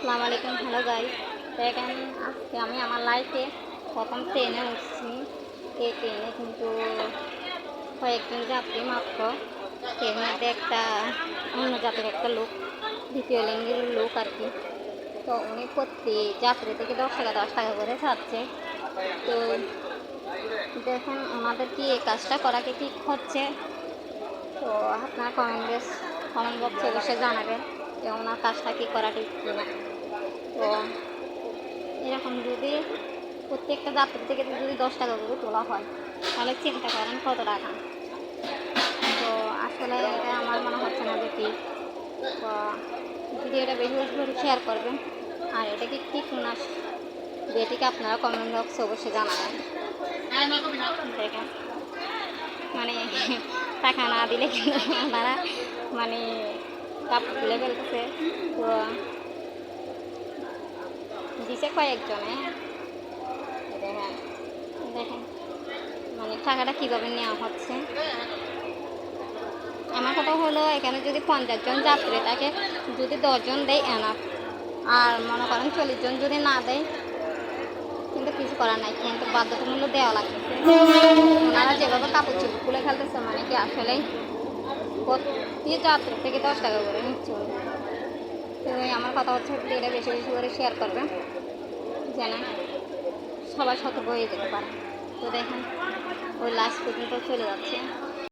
আসসালামু আলাইকুম। Hello guys, দেখেন আজকে আমি আমার লাইফে প্রথম ট্রেনে উঠছি। এই ট্রেনে কিন্তু কয়েকজন যাত্রী মাত্র। এর মধ্যে একটা অন্য জাতের একটা লোক, দ্বিতীয় লিঙ্গের লোক আর কি। তো উনি প্রতি যাত্রী থেকে 10 টাকা করে চাচ্ছে। তো দেখেন ওনাদের কি এই কাজটা করা কি ঠিক হচ্ছে? তো আপনার কমেন্ট বক্সে অবশ্যই জানাবেন যে ওনার কাজটা কি করা ঠিক কিনা। তো এরকম যদি প্রত্যেকটা যাত্রী থেকে যদি 10 টাকা করে তোলা হয় তাহলে চিন্তা করেন কত টাকা। তো আসলে এটা আমার মনে হচ্ছে না যে ঠিক। তো ভিডিওটা বেশি বেশি করে শেয়ার করবেন, আর এটা কি ঠিক না যেটিকে আপনারা কমেন্ট বক্সে অবশ্যই জানাবেন। দেখেন মানে টাকা না দিলে কিন্তু আপনারা মানে কাপড় তুলে ফেলতেছে। তো দিছে কয়েকজনে, দেখেন দেখেন মানে টাকাটা কীভাবে নেওয়া হচ্ছে। আমার কথা হলো এখানে যদি 50 জন যাত্রী থাকে, যদি 10 জন দেয় এনাফ, আর মনে করেন 40 জন যদি না দেয় কিন্তু কিছু করার নাই, কিন্তু বাধ্যতামূলক দেওয়া লাগতেছে। ওনারা যেভাবে কাপড় চোপড় খুলে ফেলতেছে মানে কি আসলেই প্রতি যাত্রী থেকে 10 টাকা করে নিচ্ছে। তো আমার কথা হচ্ছে এটা বেশি বেশি করে শেয়ার করবেন যেন সবাই সতর্ক হয়ে যেতে পারে। তো দেখেন ওই লাস্ট পর্যন্ত চলে যাচ্ছে।